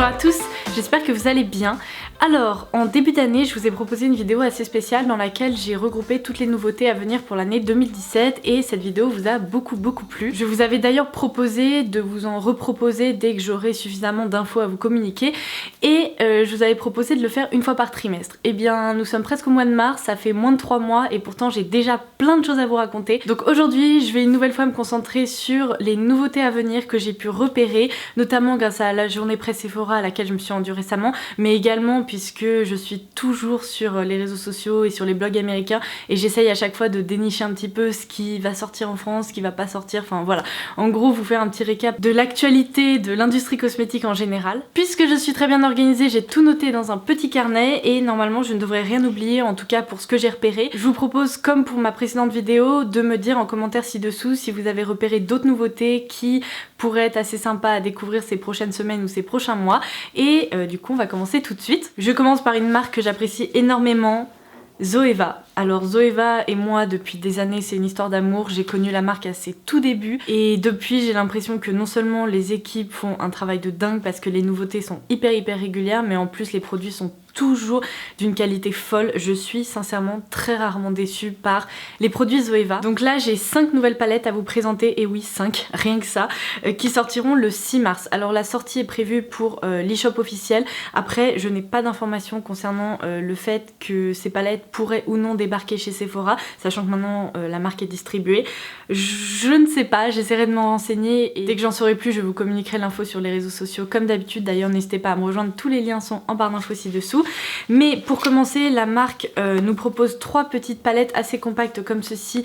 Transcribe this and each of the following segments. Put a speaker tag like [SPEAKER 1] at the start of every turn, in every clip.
[SPEAKER 1] à tous, j'espère que vous allez bien. Alors, en début d'année, je vous ai proposé une vidéo assez spéciale dans laquelle j'ai regroupé toutes les nouveautés à venir pour l'année 2017 et cette vidéo vous a beaucoup plu. Je vous avais d'ailleurs proposé de vous en reproposer dès que j'aurai suffisamment d'infos à vous communiquer et je vous avais proposé de le faire une fois par trimestre. Eh bien, nous sommes presque au mois de mars, ça fait moins de 3 mois et pourtant j'ai déjà plein de choses à vous raconter. Donc aujourd'hui, je vais une nouvelle fois me concentrer sur les nouveautés à venir que j'ai pu repérer, notamment grâce à la journée presse Sephora à laquelle je me suis rendue récemment, mais également puisque je suis toujours sur les réseaux sociaux et sur les blogs américains et j'essaye à chaque fois de dénicher un petit peu ce qui va sortir en France, ce qui va pas sortir, enfin voilà. En gros, vous faire un petit récap de l'actualité de l'industrie cosmétique en général. Puisque je suis très bien organisée, j'ai tout noté dans un petit carnet et normalement je ne devrais rien oublier, en tout cas pour ce que j'ai repéré. Je vous propose, comme pour ma précédente vidéo, de me dire en commentaire ci-dessous si vous avez repéré d'autres nouveautés qui pourraient être assez sympas à découvrir ces prochaines semaines ou ces prochains mois. Et du coup, on va commencer tout de suite. Je commence par une marque que j'apprécie énormément, Zoeva. Alors Zoeva et moi depuis des années c'est une histoire d'amour, j'ai connu la marque à ses tout débuts et depuis j'ai l'impression que non seulement les équipes font un travail de dingue parce que les nouveautés sont hyper régulières mais en plus les produits sont toujours d'une qualité folle. Je suis sincèrement très rarement déçue par les produits Zoeva. Donc là j'ai 5 nouvelles palettes à vous présenter, et oui 5, rien que ça, qui sortiront le 6 mars. Alors la sortie est prévue pour l'e-shop officiel. Après je n'ai pas d'informations concernant le fait que ces palettes pourraient ou non débarquer chez Sephora, sachant que maintenant la marque est distribuée. Je ne sais pas, j'essaierai de m'en renseigner et dès que j'en saurai plus je vous communiquerai l'info sur les réseaux sociaux comme d'habitude. D'ailleurs n'hésitez pas à me rejoindre, tous les liens sont en barre d'infos ci-dessous. Mais pour commencer, la marque nous propose 3 petites palettes assez compactes comme ceci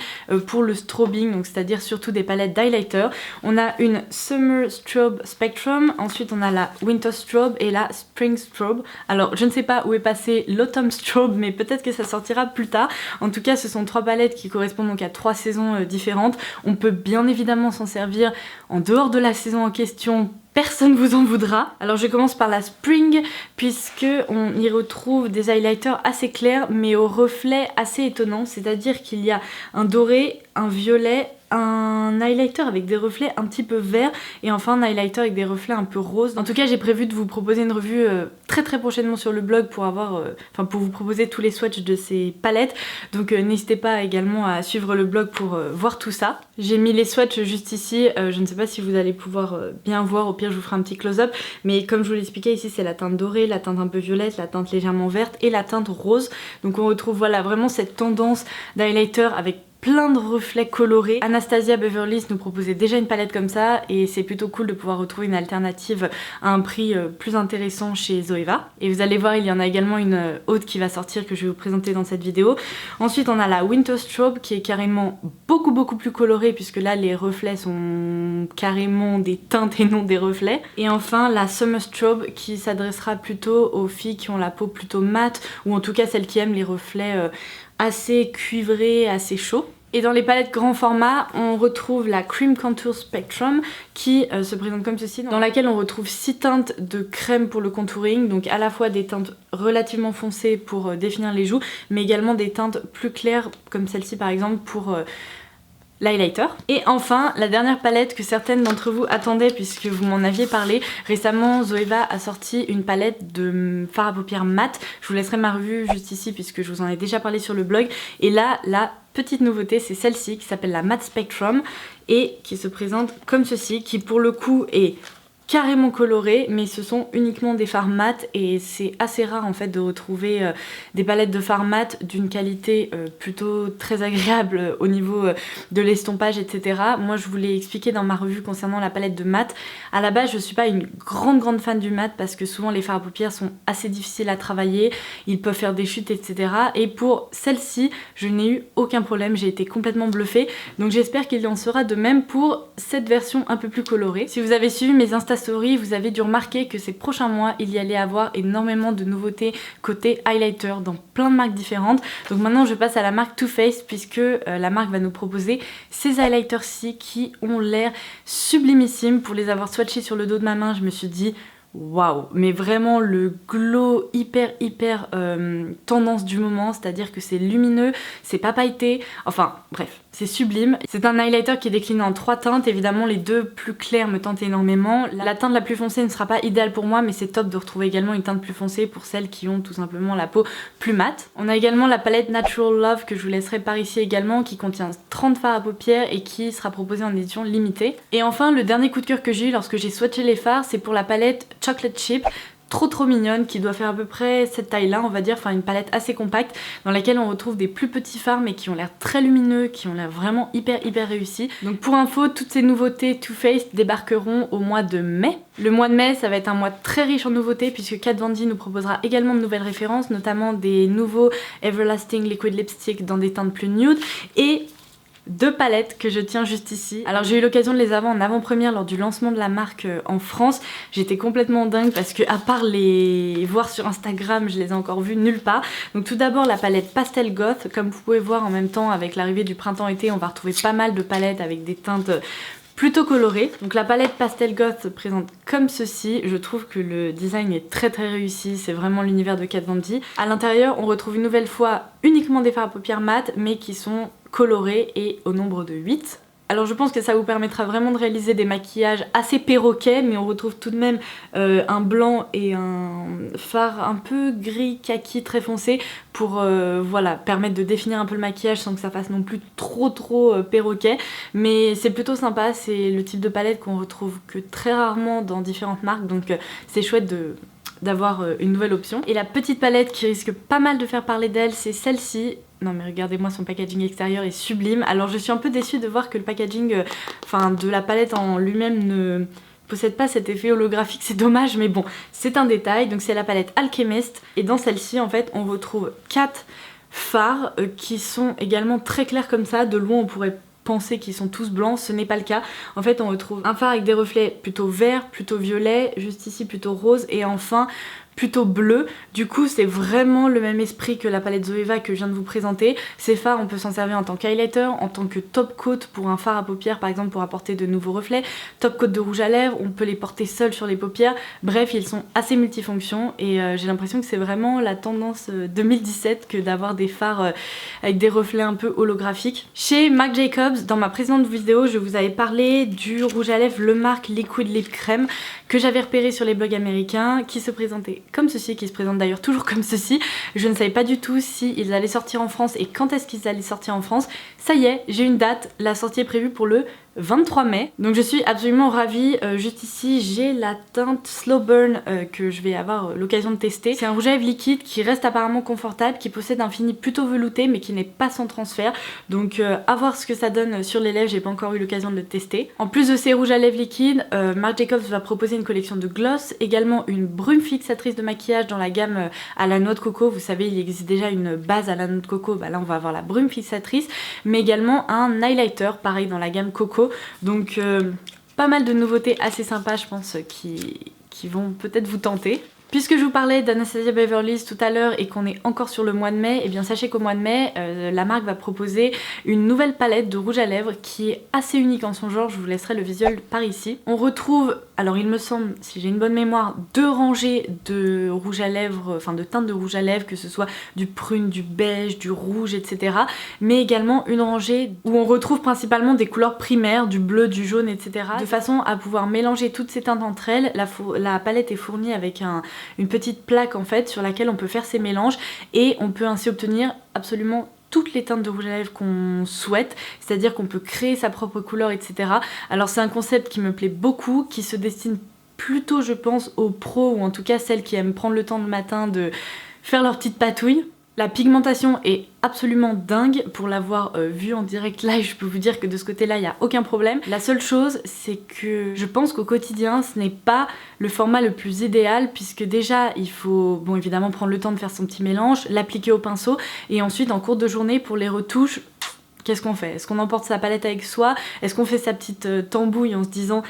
[SPEAKER 1] pour le strobing, donc c'est-à-dire surtout des palettes d'highlighter. On a une Summer Strobe Spectrum, ensuite on a la Winter Strobe et la Spring Strobe. Alors je ne sais pas où est passé l'Autumn Strobe, mais peut-être que ça sortira plus tard. En tout cas ce sont 3 palettes qui correspondent donc à 3 saisons différentes. On peut bien évidemment s'en servir en dehors de la saison en question, personne vous en voudra. Alors je commence par la Spring puisque on y retrouve des highlighters assez clairs mais au reflet assez étonnant, c'est-à-dire qu'il y a un doré, un violet, un highlighter avec des reflets un petit peu verts et enfin un highlighter avec des reflets un peu roses. En tout cas j'ai prévu de vous proposer une revue très prochainement sur le blog pour avoir, pour vous proposer tous les swatchs de ces palettes, donc n'hésitez pas également à suivre le blog pour voir tout ça. J'ai mis les swatchs juste ici, je ne sais pas si vous allez pouvoir bien voir, au pire je vous ferai un petit close-up, mais comme je vous l'expliquais ici c'est la teinte dorée, la teinte un peu violette, la teinte légèrement verte et la teinte rose, donc on retrouve voilà vraiment cette tendance d'highlighter avec plein de reflets colorés. Anastasia Beverly Hills nous proposait déjà une palette comme ça et c'est plutôt cool de pouvoir retrouver une alternative à un prix plus intéressant chez Zoeva. Et vous allez voir, il y en a également une autre qui va sortir que je vais vous présenter dans cette vidéo. Ensuite on a la Winter Strobe qui est carrément beaucoup plus colorée puisque là les reflets sont carrément des teintes et non des reflets. Et enfin la Summer Strobe qui s'adressera plutôt aux filles qui ont la peau plutôt mate ou en tout cas celles qui aiment les reflets assez cuivré, assez chaud. Et dans les palettes grand format, on retrouve la Cream Contour Spectrum qui se présente comme ceci, dans laquelle on retrouve 6 teintes de crème pour le contouring, donc à la fois des teintes relativement foncées pour définir les joues, mais également des teintes plus claires comme celle-ci par exemple pour l'highlighter. Et enfin, la dernière palette que certaines d'entre vous attendaient puisque vous m'en aviez parlé. Récemment, Zoeva a sorti une palette de fard à paupières mat. Je vous laisserai ma revue juste ici puisque je vous en ai déjà parlé sur le blog. Et là, la petite nouveauté, c'est celle-ci qui s'appelle la Matte Spectrum et qui se présente comme ceci, qui pour le coup est carrément colorés, mais ce sont uniquement des fards mat et c'est assez rare en fait de retrouver des palettes de fards mat d'une qualité plutôt très agréable au niveau de l'estompage, etc. Moi je vous l'ai expliqué dans ma revue concernant la palette de mat. À la base je suis pas une grande fan du mat parce que souvent les fards à paupières sont assez difficiles à travailler, ils peuvent faire des chutes, etc. Et pour celle-ci je n'ai eu aucun problème, j'ai été complètement bluffée, donc j'espère qu'il en sera de même pour cette version un peu plus colorée. Si vous avez suivi mes Insta Story, vous avez dû remarquer que ces prochains mois il y allait avoir énormément de nouveautés côté highlighter dans plein de marques différentes. Donc maintenant je passe à la marque Too Faced puisque la marque va nous proposer ces highlighters-ci qui ont l'air sublimissimes. Pour les avoir swatchés sur le dos de ma main, je me suis dit waouh, mais vraiment le glow hyper tendance du moment, c'est à dire que c'est lumineux, c'est pas pailleté, enfin bref. C'est sublime. C'est un highlighter qui est décliné en 3 teintes. Évidemment, les 2 plus clairs me tentent énormément. La teinte la plus foncée ne sera pas idéale pour moi, mais c'est top de retrouver également une teinte plus foncée pour celles qui ont tout simplement la peau plus mate. On a également la palette Natural Love que je vous laisserai par ici également, qui contient 30 fards à paupières et qui sera proposée en édition limitée. Et enfin, le dernier coup de cœur que j'ai eu lorsque j'ai swatché les fards, c'est pour la palette Chocolate Chip. Trop mignonne, qui doit faire à peu près cette taille là on va dire, enfin une palette assez compacte dans laquelle on retrouve des plus petits fards mais qui ont l'air très lumineux, qui ont l'air vraiment hyper réussis. Donc pour info, toutes ces nouveautés Too Faced débarqueront au mois de mai. Le mois de mai ça va être un mois très riche en nouveautés puisque Kat Von D nous proposera également de nouvelles références, notamment des nouveaux Everlasting Liquid Lipstick dans des teintes plus nude et 2 palettes que je tiens juste ici. Alors j'ai eu l'occasion de les avoir en avant-première lors du lancement de la marque en France. J'étais complètement dingue parce que à part les voir sur Instagram, je les ai encore vues nulle part. Donc tout d'abord la palette Pastel Goth. Comme vous pouvez voir en même temps avec l'arrivée du printemps-été, on va retrouver pas mal de palettes avec des teintes plutôt colorée. Donc la palette Pastel Goth se présente comme ceci. Je trouve que le design est très réussi, c'est vraiment l'univers de Kat Von D. À l'intérieur, on retrouve une nouvelle fois uniquement des fards à paupières mat, mais qui sont colorés et au nombre de 8. Alors je pense que ça vous permettra vraiment de réaliser des maquillages assez perroquets, mais on retrouve tout de même un blanc et un fard un peu gris kaki très foncé pour voilà, permettre de définir un peu le maquillage sans que ça fasse non plus trop perroquet. Mais c'est plutôt sympa, c'est le type de palette qu'on retrouve que très rarement dans différentes marques, donc c'est chouette d'avoir une nouvelle option. Et la petite palette qui risque pas mal de faire parler d'elle, c'est celle-ci. Non mais regardez-moi, son packaging extérieur est sublime. Alors je suis un peu déçue de voir que le packaging de la palette en lui-même ne possède pas cet effet holographique, c'est dommage, mais bon, c'est un détail. Donc c'est la palette Alchemist, et dans celle-ci en fait on retrouve 4 fards qui sont également très clairs comme ça. De loin on pourrait penser qu'ils sont tous blancs, ce n'est pas le cas. En fait on retrouve un fard avec des reflets plutôt verts, plutôt violets, juste ici plutôt rose, et enfin plutôt bleu. Du coup c'est vraiment le même esprit que la palette Zoeva que je viens de vous présenter. Ces fards on peut s'en servir en tant qu'highlighter, en tant que top coat pour un fard à paupières par exemple pour apporter de nouveaux reflets, top coat de rouge à lèvres, on peut les porter seuls sur les paupières. Bref, ils sont assez multifonctions et j'ai l'impression que c'est vraiment la tendance 2017 que d'avoir des fards avec des reflets un peu holographiques. Chez Marc Jacobs, dans ma précédente vidéo, je vous avais parlé du rouge à lèvres Le Marc Liquid Lip Cream que j'avais repéré sur les blogs américains, qui se présentait comme ceci, qui se présente d'ailleurs toujours comme ceci. Je ne savais pas du tout si ils allaient sortir en France et quand est-ce qu'ils allaient sortir en France. Ça y est, j'ai une date, la sortie est prévue pour le 23 mai. Donc je suis absolument ravie. Juste ici j'ai la teinte Slow Burn que je vais avoir l'occasion de tester. C'est un rouge à lèvres liquide qui reste apparemment confortable, qui possède un fini plutôt velouté mais qui n'est pas sans transfert. Donc à voir ce que ça donne sur les lèvres, j'ai pas encore eu l'occasion de le tester. En plus de ces rouges à lèvres liquides, Marc Jacobs va proposer une collection de gloss, également une brume fixatrice de maquillage dans la gamme à la noix de coco. Vous savez, il existe déjà une base à la noix de coco, bah là on va avoir la brume fixatrice, mais également un highlighter pareil dans la gamme coco. Donc pas mal de nouveautés assez sympas je pense qui vont peut-être vous tenter. Puisque je vous parlais d'Anastasia Beverly Hills tout à l'heure et qu'on est encore sur le mois de mai, et bien sachez qu'au mois de mai, la marque va proposer une nouvelle palette de rouge à lèvres qui est assez unique en son genre, je vous laisserai le visuel par ici. On retrouve, alors il me semble, si j'ai une bonne mémoire, 2 rangées de rouge à lèvres, enfin de teintes de rouge à lèvres, que ce soit du prune, du beige, du rouge, etc. Mais également une rangée où on retrouve principalement des couleurs primaires, du bleu, du jaune, etc. De façon à pouvoir mélanger toutes ces teintes entre elles. La palette est fournie avec une petite plaque en fait sur laquelle on peut faire ces mélanges et on peut ainsi obtenir absolument toutes les teintes de rouge à lèvres qu'on souhaite, c'est-à-dire qu'on peut créer sa propre couleur, etc. Alors c'est un concept qui me plaît beaucoup, qui se destine plutôt je pense aux pros, ou en tout cas celles qui aiment prendre le temps le matin de faire leur petite patouille. La pigmentation est absolument dingue. Pour l'avoir vue en direct live, je peux vous dire que de ce côté-là, il n'y a aucun problème. La seule chose, c'est que je pense qu'au quotidien, ce n'est pas le format le plus idéal, puisque déjà, il faut, bon, évidemment prendre le temps de faire son petit mélange, l'appliquer au pinceau, et ensuite, en cours de journée, pour les retouches, qu'est-ce qu'on fait? Est-ce qu'on emporte sa palette avec soi? Est-ce qu'on fait sa petite tambouille en se disant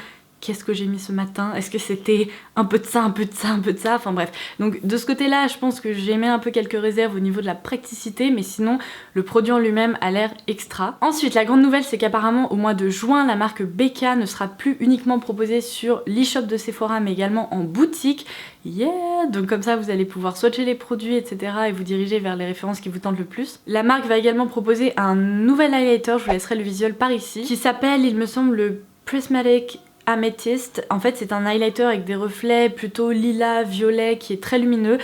[SPEAKER 1] qu'est-ce que j'ai mis ce matin, est-ce que c'était un peu de ça, un peu de ça, un peu de ça, enfin bref. Donc de ce côté-là, je pense que j'ai mis un peu quelques réserves au niveau de la praticité, mais sinon le produit en lui-même a l'air extra. Ensuite, la grande nouvelle, c'est qu'apparemment au mois de juin, la marque Becca ne sera plus uniquement proposée sur l'e-shop de Sephora, mais également en boutique. Yeah! Donc comme ça, vous allez pouvoir swatcher les produits, etc. et vous diriger vers les références qui vous tentent le plus. La marque va également proposer un nouvel highlighter, je vous laisserai le visuel par ici, qui s'appelle, il me semble, le Prismatic Amethyst. En fait, c'est un highlighter avec des reflets plutôt lilas, violet, qui est très lumineux.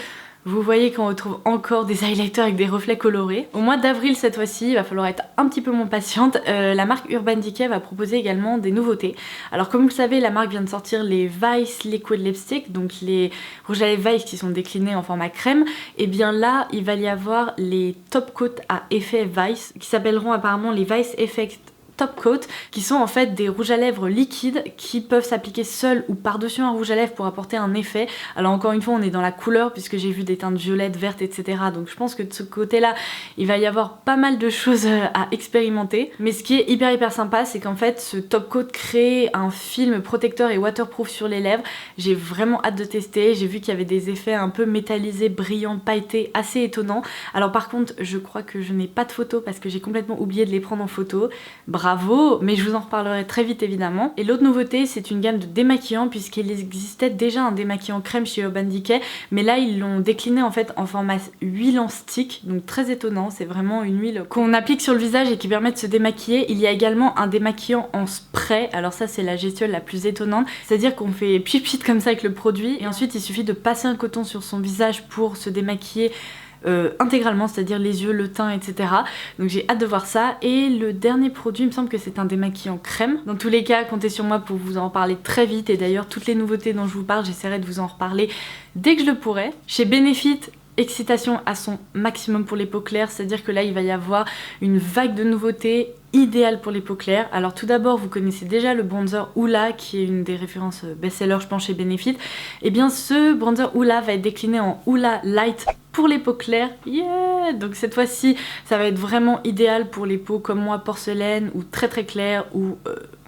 [SPEAKER 1] Vous voyez qu'on retrouve encore des highlighters avec des reflets colorés. Au mois d'avril cette fois-ci, il va falloir être un petit peu moins patiente, la marque Urban Decay va proposer également des nouveautés. Alors comme vous le savez, la marque vient de sortir les Vice Liquid Lipstick, donc les rouges à lèvres Vice qui sont déclinés en format crème. Et bien là, il va y avoir les Top Coat à effet Vice, qui s'appelleront apparemment les Vice Effect Top Coat, qui sont en fait des rouges à lèvres liquides qui peuvent s'appliquer seuls ou par-dessus un rouge à lèvres pour apporter un effet. Alors encore une fois, on est dans la couleur puisque j'ai vu des teintes violettes, vertes, etc. Donc je pense que de ce côté-là, il va y avoir pas mal de choses à expérimenter. Mais ce qui est hyper sympa, c'est qu'en fait, ce Top Coat crée un film protecteur et waterproof sur les lèvres. J'ai vraiment hâte de tester. J'ai vu qu'il y avait des effets un peu métallisés, brillants, pailletés, assez étonnants. Alors par contre, je crois que je n'ai pas de photos parce que j'ai complètement oublié de les prendre en photo. Bravo, mais je vous en reparlerai très vite évidemment. Et l'autre nouveauté, c'est une gamme de démaquillants puisqu'il existait déjà un démaquillant crème chez Urban Decay, mais là ils l'ont décliné en fait en format huile en stick, donc très étonnant. C'est vraiment une huile qu'on applique sur le visage et qui permet de se démaquiller. Il y a également un démaquillant en spray, alors ça c'est la gestuelle la plus étonnante, c'est-à-dire qu'on fait pchit comme ça avec le produit et ensuite il suffit de passer un coton sur son visage pour se démaquiller intégralement, c'est-à-dire les yeux, le teint, etc. Donc j'ai hâte de voir ça. Et le dernier produit, il me semble que c'est un démaquillant crème. Dans tous les cas, comptez sur moi pour vous en reparler très vite. Et d'ailleurs, toutes les nouveautés dont je vous parle, j'essaierai de vous en reparler dès que je le pourrai. Chez Benefit, excitation à son maximum pour les peaux claires, c'est-à-dire que là, il va y avoir une vague de nouveautés idéal pour les peaux claires. Alors tout d'abord, vous connaissez déjà le bronzer Hoola qui est une des références best-seller je pense chez Benefit. Et bien ce bronzer Hoola va être décliné en Hoola Light pour les peaux claires. Yeah! Donc cette fois-ci, ça va être vraiment idéal pour les peaux comme moi, porcelaine ou très claires ou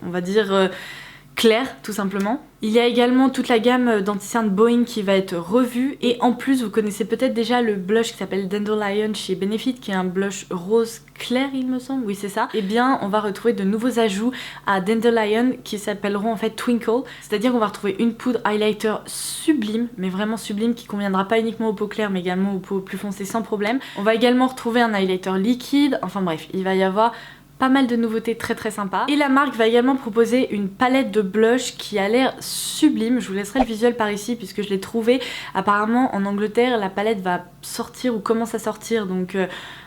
[SPEAKER 1] on va dire clair tout simplement. Il y a également toute la gamme d'anti-cernes Boeing qui va être revue et en plus vous connaissez peut-être déjà le blush qui s'appelle Dandelion chez Benefit qui est un blush rose clair il me semble, oui c'est ça. Et bien on va retrouver de nouveaux ajouts à Dandelion qui s'appelleront en fait Twinkle, c'est-à-dire qu'on va retrouver une poudre highlighter sublime, mais vraiment sublime, qui conviendra pas uniquement aux peaux claires mais également aux peaux plus foncées sans problème. On va également retrouver un highlighter liquide, enfin bref, il va y avoir pas mal de nouveautés très sympas. Et la marque va également proposer une palette de blush qui a l'air sublime. Je vous laisserai le visuel par ici puisque je l'ai trouvé. Apparemment en Angleterre la palette va sortir ou commence à sortir, donc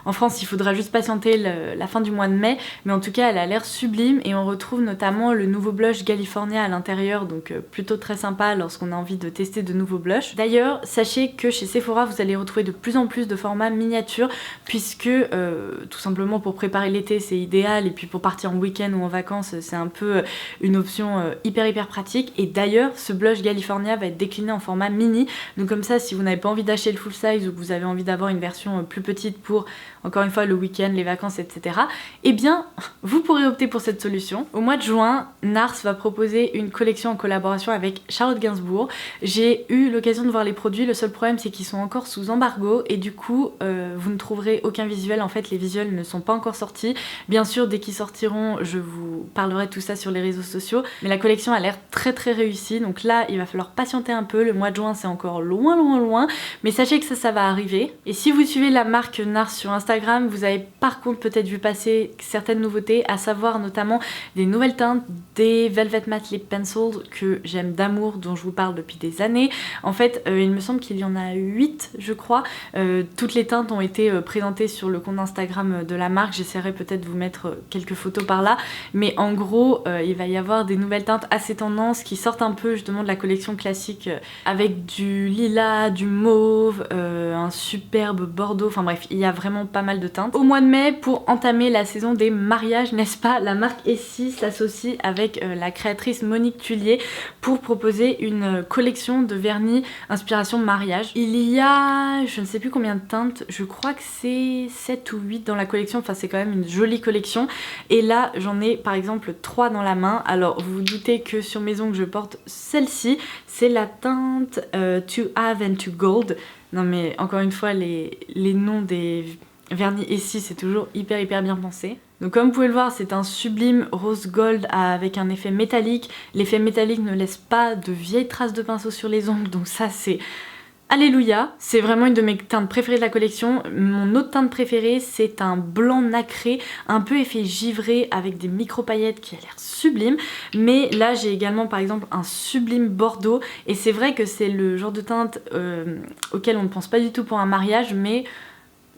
[SPEAKER 1] en France il faudra juste patienter la fin du mois de mai, mais en tout cas elle a l'air sublime et on retrouve notamment le nouveau blush California à l'intérieur, donc plutôt très sympa lorsqu'on a envie de tester de nouveaux blushs. D'ailleurs sachez que chez Sephora vous allez retrouver de plus en plus de formats miniatures puisque tout simplement pour préparer l'été c'est idéal et puis pour partir en week-end ou en vacances c'est un peu une option hyper pratique. Et d'ailleurs ce blush California va être décliné en format mini, donc comme ça si vous n'avez pas envie d'acheter le full size ou que vous avez envie d'avoir une version plus petite pour encore une fois le week-end, les vacances, etc. Eh bien, vous pourrez opter pour cette solution. Au mois de juin, NARS va proposer une collection en collaboration avec Charlotte Gainsbourg. J'ai eu l'occasion de voir les produits, le seul problème c'est qu'ils sont encore sous embargo et du coup vous ne trouverez aucun visuel, en fait les visuels ne sont pas encore sortis. Bien sûr dès qu'ils sortiront je vous parlerai de tout ça sur les réseaux sociaux, mais la collection a l'air très réussie, donc là il va falloir patienter un peu, le mois de juin c'est encore loin, mais sachez que ça va arriver. Et si vous suivez la marque NARS sur Instagram, vous avez par contre peut-être vu passer certaines nouveautés, à savoir notamment des nouvelles teintes, des Velvet Matte Lip Pencils que j'aime d'amour, dont je vous parle depuis des années. En fait il me semble qu'il y en a 8 je crois, toutes les teintes ont été présentées sur le compte Instagram de la marque, j'essaierai peut-être de vous mettre quelques photos par là, mais en gros il va y avoir des nouvelles teintes assez tendances qui sortent un peu justement de la collection classique avec du lilas, du mauve, un superbe bordeaux, enfin bref il y a vraiment pas mal de teintes. Au mois de mai, pour entamer la saison des mariages, n'est-ce pas, la marque Essie s'associe avec la créatrice Monique Tullier pour proposer une collection de vernis inspiration mariage. Il y a je ne sais plus combien de teintes, je crois que c'est 7 ou 8 dans la collection, enfin c'est quand même une jolie collection collection. Et là j'en ai par exemple 3 dans la main. Alors vous vous doutez que sur mes ongles je porte celle-ci, c'est la teinte To Have and To Gold. Non mais encore une fois les noms des vernis Essie c'est toujours hyper bien pensé. Donc comme vous pouvez le voir, c'est un sublime rose gold avec un effet métallique. L'effet métallique ne laisse pas de vieilles traces de pinceau sur les ongles, donc ça c'est alléluia. C'est vraiment une de mes teintes préférées de la collection. Mon autre teinte préférée, c'est un blanc nacré, un peu effet givré avec des micro paillettes qui a l'air sublime. Mais là j'ai également par exemple un sublime bordeaux et c'est vrai que c'est le genre de teinte auquel on ne pense pas du tout pour un mariage, mais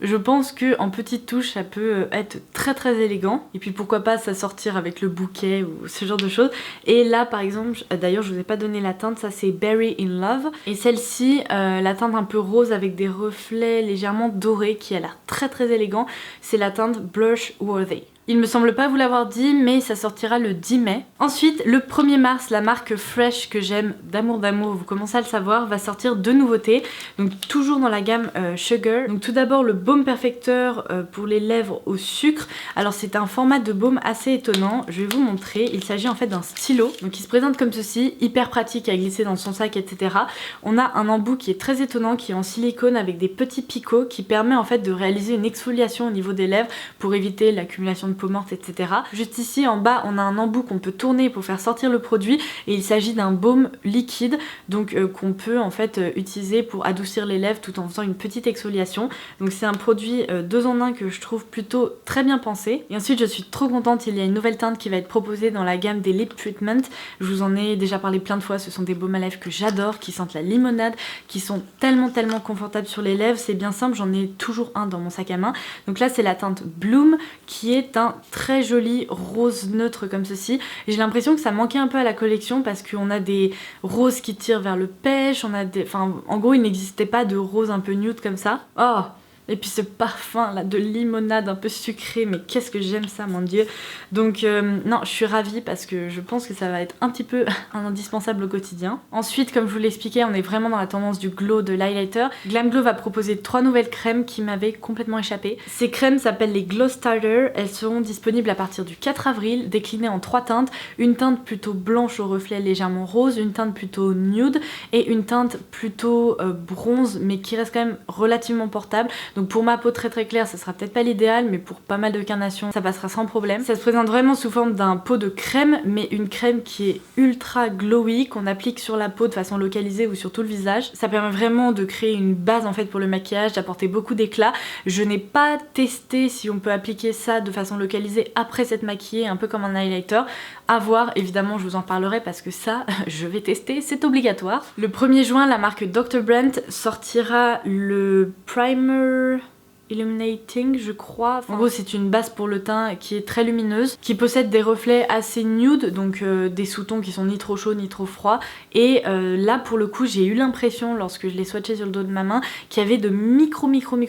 [SPEAKER 1] je pense qu'en petite touche ça peut être très élégant. Et puis pourquoi pas s'assortir avec le bouquet ou ce genre de choses. Et là par exemple, d'ailleurs je vous ai pas donné la teinte, ça c'est Berry in Love. Et celle-ci, la teinte un peu rose avec des reflets légèrement dorés qui a l'air très élégant, c'est la teinte Blush Worthy. Il me semble pas vous l'avoir dit, mais ça sortira le 10 mai. Ensuite, le 1er mars, la marque Fresh que j'aime d'amour, vous commencez à le savoir, va sortir 2 nouveautés. Donc toujours dans la gamme Sugar. Donc tout d'abord le baume perfecteur pour les lèvres au sucre. Alors c'est un format de baume assez étonnant, je vais vous montrer. Il s'agit en fait d'un stylo, donc il se présente comme ceci, hyper pratique à glisser dans son sac, etc. On a un embout qui est très étonnant, qui est en silicone avec des petits picots, qui permet en fait de réaliser une exfoliation au niveau des lèvres pour éviter l'accumulation de peau morte, etc. Juste ici en bas on a un embout qu'on peut tourner pour faire sortir le produit et il s'agit d'un baume liquide donc qu'on peut en fait utiliser pour adoucir les lèvres tout en faisant une petite exfoliation. Donc c'est un produit 2 en 1 que je trouve plutôt très bien pensé. Et ensuite je suis trop contente, il y a une nouvelle teinte qui va être proposée dans la gamme des Lip Treatment. Je vous en ai déjà parlé plein de fois, ce sont des baumes à lèvres que j'adore, qui sentent la limonade, qui sont tellement confortables sur les lèvres. C'est bien simple, j'en ai toujours un dans mon sac à main. Donc là c'est la teinte Bloom qui est un très joli rose neutre comme ceci. J'ai l'impression que ça manquait un peu à la collection parce qu'on a des roses qui tirent vers le pêche, on a des... Enfin, en gros, il n'existait pas de rose un peu nude comme ça. Oh! Et puis ce parfum là de limonade un peu sucré, mais qu'est-ce que j'aime ça, mon dieu. Donc non, je suis ravie parce que je pense que ça va être un petit peu un indispensable au quotidien. Ensuite, comme je vous l'expliquais, on est vraiment dans la tendance du glow de l'highlighter. Glam Glow va proposer 3 nouvelles crèmes qui m'avaient complètement échappé. Ces crèmes s'appellent les Glow Starter. Elles seront disponibles à partir du 4 avril, déclinées en 3 teintes. Une teinte plutôt blanche au reflet légèrement rose, une teinte plutôt nude et une teinte plutôt bronze mais qui reste quand même relativement portable. Donc pour ma peau très claire, ça sera peut-être pas l'idéal, mais pour pas mal de carnations, ça passera sans problème. Ça se présente vraiment sous forme d'un pot de crème, mais une crème qui est ultra glowy, qu'on applique sur la peau de façon localisée ou sur tout le visage. Ça permet vraiment de créer une base en fait pour le maquillage, d'apporter beaucoup d'éclat. Je n'ai pas testé si on peut appliquer ça de façon localisée après s'être maquillée, un peu comme un highlighter. À voir, évidemment je vous en parlerai parce que ça, je vais tester, c'est obligatoire. Le 1er juin, la marque Dr. Brent sortira le primer Illuminating, je crois. En gros, c'est une base pour le teint qui est très lumineuse, qui possède des reflets assez nude, donc des sous-tons qui sont ni trop chauds ni trop froids. Et là, pour le coup, j'ai eu l'impression, lorsque je l'ai swatché sur le dos de ma main, qu'il y avait de micro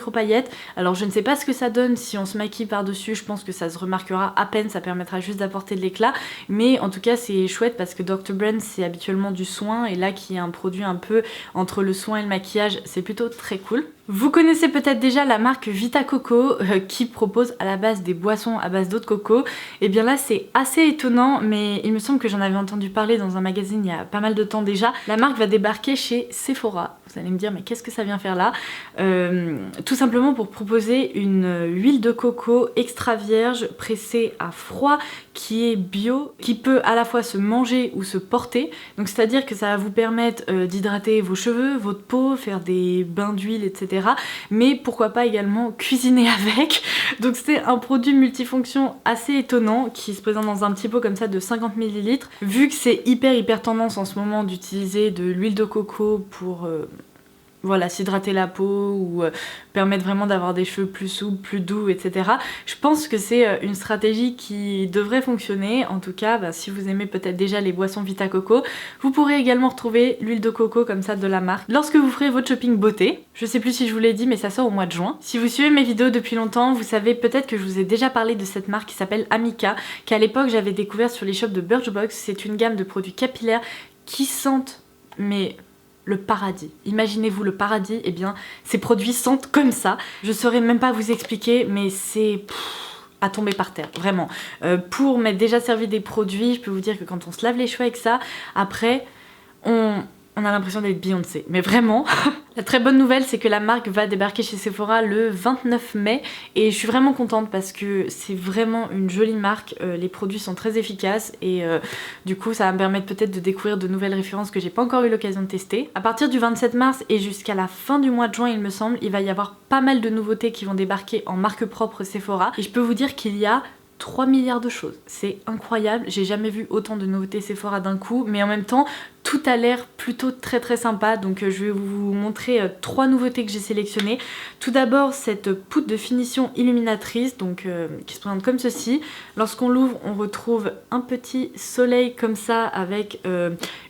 [SPEAKER 1] paillettes. Alors, je ne sais pas ce que ça donne si on se maquille par-dessus. Je pense que ça se remarquera à peine, ça permettra juste d'apporter de l'éclat. Mais en tout cas, c'est chouette parce que Dr. Brent, c'est habituellement du soin. Et là, qui est un produit un peu entre le soin et le maquillage, c'est plutôt très cool. Vous connaissez peut-être déjà la marque Vita Coco qui propose à la base des boissons à base d'eau de coco. Et bien là c'est assez étonnant, mais il me semble que j'en avais entendu parler dans un magazine il y a pas mal de temps déjà. La marque va débarquer chez Sephora. Vous allez me dire mais qu'est-ce que ça vient faire là? Tout simplement pour proposer une huile de coco extra vierge pressée à froid qui est bio, qui peut à la fois se manger ou se porter. Donc c'est à dire que ça va vous permettre d'hydrater vos cheveux, votre peau, faire des bains d'huile, etc. Mais pourquoi pas également cuisiner avec. Donc c'est un produit multifonction assez étonnant qui se présente dans un petit pot comme ça de 50 ml. Vu que c'est hyper tendance en ce moment d'utiliser de l'huile de coco pour voilà, s'hydrater la peau ou permettre vraiment d'avoir des cheveux plus souples, plus doux, etc. Je pense que c'est une stratégie qui devrait fonctionner. En tout cas, bah, si vous aimez peut-être déjà les boissons Vita Coco, vous pourrez également retrouver l'huile de coco comme ça de la marque lorsque vous ferez votre shopping beauté. Je sais plus si je vous l'ai dit, mais ça sort au mois de juin. Si vous suivez mes vidéos depuis longtemps, vous savez peut-être que je vous ai déjà parlé de cette marque qui s'appelle Amika, qu'à l'époque j'avais découvert sur les shops de Birchbox. C'est une gamme de produits capillaires qui sentent, mais le paradis. Imaginez-vous le paradis, et eh bien ces produits sentent comme ça. Je saurais même pas vous expliquer, mais c'est à tomber par terre, vraiment. Pour m'être déjà servi des produits, je peux vous dire que quand on se lave les cheveux avec ça, après on a l'impression d'être Beyoncé, mais vraiment. La très bonne nouvelle, c'est que la marque va débarquer chez Sephora le 29 mai et je suis vraiment contente parce que c'est vraiment une jolie marque, les produits sont très efficaces et du coup ça va me permettre peut-être de découvrir de nouvelles références que j'ai pas encore eu l'occasion de tester. À partir du 27 mars et jusqu'à la fin du mois de juin, il me semble, il va y avoir pas mal de nouveautés qui vont débarquer en marque propre Sephora et je peux vous dire qu'il y a 3 milliards de choses, c'est incroyable, j'ai jamais vu autant de nouveautés Sephora d'un coup, mais en même temps tout a l'air plutôt très sympa, donc je vais vous montrer 3 nouveautés que j'ai sélectionnées. Tout d'abord cette poudre de finition illuminatrice, donc qui se présente comme ceci. Lorsqu'on l'ouvre, on retrouve un petit soleil comme ça avec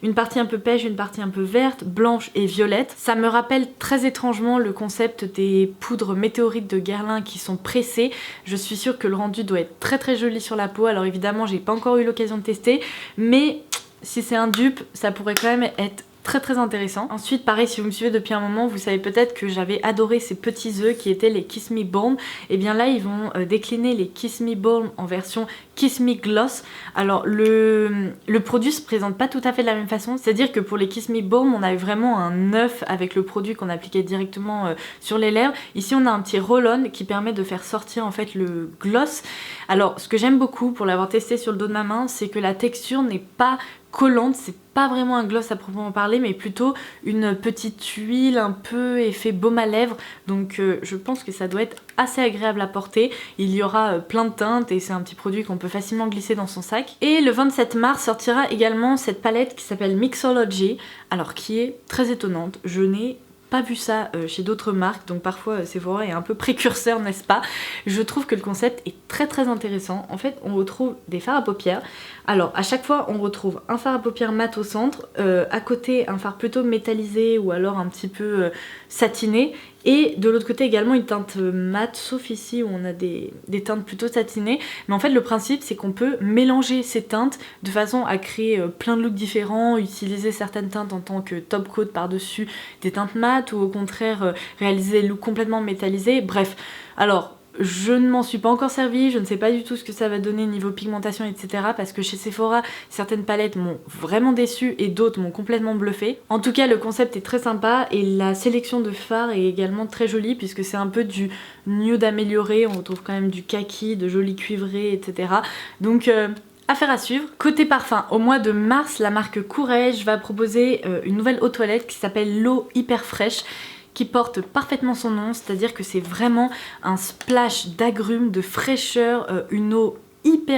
[SPEAKER 1] une partie un peu pêche, une partie un peu verte, blanche et violette. Ça me rappelle très étrangement le concept des poudres météorites de Guerlain qui sont pressées. Je suis sûre que le rendu doit être très joli sur la peau, alors évidemment j'ai pas encore eu l'occasion de tester, mais si c'est un dupe, ça pourrait quand même être très intéressant. Ensuite, pareil, si vous me suivez depuis un moment, vous savez peut-être que j'avais adoré ces petits œufs qui étaient les Kiss Me Balm. Et bien là, ils vont décliner les Kiss Me Balm en version Kiss Me Gloss. Alors le produit se présente pas tout à fait de la même façon, c'est-à-dire que pour les Kiss Me Balm, on avait vraiment un œuf avec le produit qu'on appliquait directement sur les lèvres. Ici, on a un petit roll-on qui permet de faire sortir en fait le gloss. Alors, ce que j'aime beaucoup pour l'avoir testé sur le dos de ma main, c'est que la texture n'est pas collante, c'est pas vraiment un gloss à proprement parler, mais plutôt une petite huile un peu effet baume à lèvres, donc je pense que ça doit être assez agréable à porter. Il y aura plein de teintes et c'est un petit produit qu'on peut facilement glisser dans son sac. Et le 27 mars sortira également cette palette qui s'appelle Mixology, alors qui est très étonnante. Je n'ai pas vu ça chez d'autres marques, donc parfois Sephora est un peu précurseur, n'est-ce pas? Je trouve que le concept est très intéressant. En fait, on retrouve des fards à paupières. Alors, à chaque fois, on retrouve un fard à paupières mat au centre, à côté un fard plutôt métallisé ou alors un petit peu satiné, et de l'autre côté également une teinte mat, sauf ici où on a des teintes plutôt satinées. Mais en fait, le principe, c'est qu'on peut mélanger ces teintes de façon à créer plein de looks différents, utiliser certaines teintes en tant que top coat par-dessus des teintes mat, ou au contraire réaliser des looks complètement métallisés. Bref, alors je ne m'en suis pas encore servie, je ne sais pas du tout ce que ça va donner niveau pigmentation, etc. Parce que chez Sephora, certaines palettes m'ont vraiment déçue et d'autres m'ont complètement bluffée. En tout cas, le concept est très sympa et la sélection de fards est également très jolie puisque c'est un peu du nude amélioré, on retrouve quand même du kaki, de joli cuivré, etc. Donc affaire à suivre. Côté parfum, au mois de mars, la marque Courrèges va proposer une nouvelle eau toilette qui s'appelle l'eau hyper fraîche, qui porte parfaitement son nom, c'est-à-dire que c'est vraiment un splash d'agrumes, de fraîcheur, une eau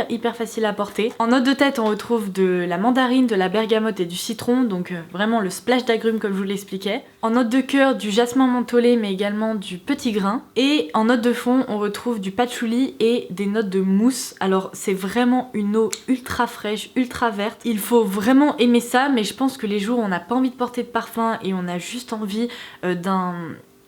[SPEAKER 1] hyper facile à porter. En note de tête, on retrouve de la mandarine, de la bergamote et du citron, donc vraiment le splash d'agrumes comme je vous l'expliquais. En note de cœur, du jasmin mentholé mais également du petit grain. Et en note de fond, on retrouve du patchouli et des notes de mousse. Alors c'est vraiment une eau ultra fraîche, ultra verte. Il faut vraiment aimer ça, mais je pense que les jours où on n'a pas envie de porter de parfum et on a juste envie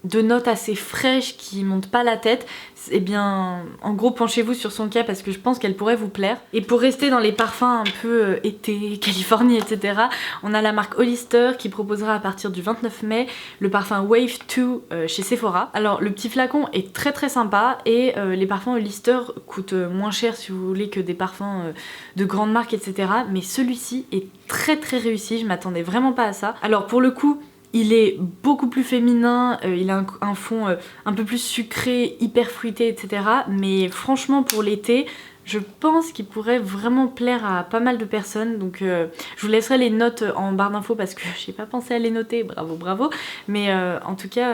[SPEAKER 1] de notes assez fraîches qui montent pas la tête, eh bien en gros penchez-vous sur son cas parce que je pense qu'elle pourrait vous plaire. Et pour rester dans les parfums un peu été, Californie, etc., on a la marque Hollister qui proposera à partir du 29 mai le parfum Wave 2 chez Sephora. Alors le petit flacon est très sympa et les parfums Hollister coûtent moins cher si vous voulez que des parfums de grandes marques, etc. Mais celui-ci est très réussi, je m'attendais vraiment pas à ça. Alors pour le coup, il est beaucoup plus féminin, il a un fond un peu plus sucré, hyper fruité, etc. Mais franchement pour l'été, je pense qu'il pourrait vraiment plaire à pas mal de personnes. Donc je vous laisserai les notes en barre d'infos parce que j'ai pas pensé à les noter, bravo. Mais en tout cas,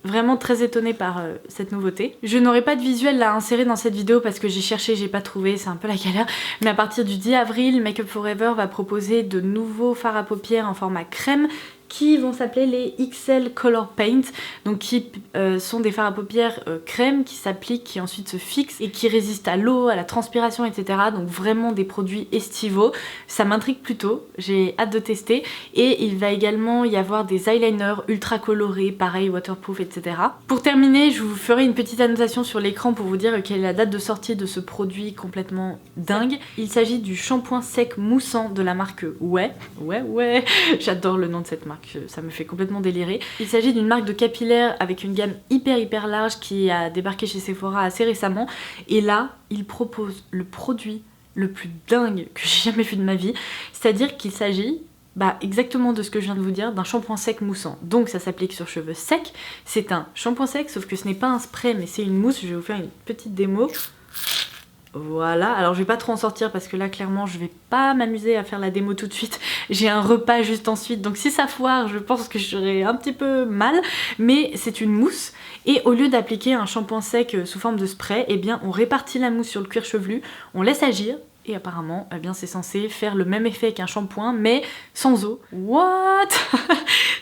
[SPEAKER 1] vraiment très étonnée par cette nouveauté. Je n'aurai pas de visuel à insérer dans cette vidéo parce que j'ai cherché, j'ai pas trouvé, c'est un peu la galère. Mais à partir du 10 avril, Make Up For Ever va proposer de nouveaux fards à paupières en format crème qui vont s'appeler les XL Color Paint, donc qui sont des fards à paupières crème qui s'appliquent, qui ensuite se fixent et qui résistent à l'eau, à la transpiration, etc. Donc vraiment des produits estivaux. Ça m'intrigue plutôt, j'ai hâte de tester. Et il va également y avoir des eyeliners ultra colorés, pareil waterproof, etc. Pour terminer, je vous ferai une petite annotation sur l'écran pour vous dire quelle est la date de sortie de ce produit complètement dingue. Il s'agit du shampoing sec moussant de la marque Ouais, j'adore le nom de cette marque. que ça me fait complètement délirer. Il s'agit d'une marque de capillaire avec une gamme hyper large qui a débarqué chez Sephora assez récemment. Et là, ils proposent le produit le plus dingue que j'ai jamais vu de ma vie. C'est-à-dire qu'il s'agit exactement de ce que je viens de vous dire, d'un shampoing sec moussant. Donc ça s'applique sur cheveux secs. C'est un shampoing sec, sauf que ce n'est pas un spray, mais c'est une mousse. Je vais vous faire une petite démo. Voilà, alors je vais pas trop en sortir parce que là clairement je vais pas m'amuser à faire la démo tout de suite. J'ai un repas juste ensuite, donc si ça foire je pense que j'aurai un petit peu mal. Mais c'est une mousse et au lieu d'appliquer un shampoing sec sous forme de spray, eh bien on répartit la mousse sur le cuir chevelu, on laisse agir. Et apparemment, eh bien c'est censé faire le même effet qu'un shampoing, mais sans eau. What?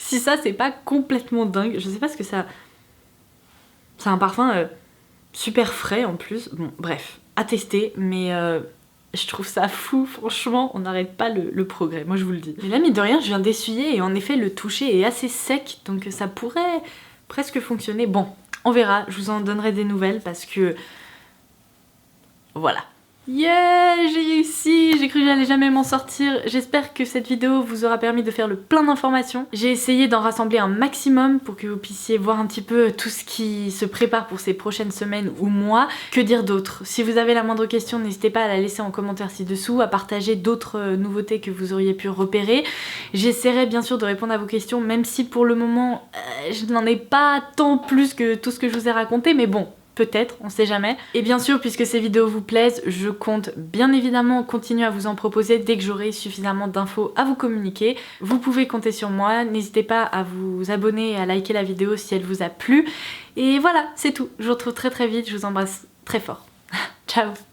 [SPEAKER 1] Si ça, c'est pas complètement dingue. Je sais pas ce que ça... C'est un parfum super frais en plus. Bon, bref, à tester, mais je trouve ça fou. Franchement, on n'arrête pas le progrès, moi je vous le dis. Et là, mine de rien, je viens d'essuyer et en effet, le toucher est assez sec, donc ça pourrait presque fonctionner. Bon, on verra, je vous en donnerai des nouvelles parce que... Voilà. Yeah, j'ai réussi, j'ai cru que j'allais jamais m'en sortir. J'espère que cette vidéo vous aura permis de faire le plein d'informations. J'ai essayé d'en rassembler un maximum pour que vous puissiez voir un petit peu tout ce qui se prépare pour ces prochaines semaines ou mois. Que dire d'autre? Si vous avez la moindre question, n'hésitez pas à la laisser en commentaire ci-dessous, à partager d'autres nouveautés que vous auriez pu repérer. J'essaierai bien sûr de répondre à vos questions, même si pour le moment, je n'en ai pas tant plus que tout ce que je vous ai raconté, mais bon. Peut-être, on sait jamais. Et bien sûr, puisque ces vidéos vous plaisent, je compte bien évidemment continuer à vous en proposer dès que j'aurai suffisamment d'infos à vous communiquer. Vous pouvez compter sur moi, n'hésitez pas à vous abonner et à liker la vidéo si elle vous a plu. Et voilà, c'est tout. Je vous retrouve très vite, je vous embrasse très fort. Ciao!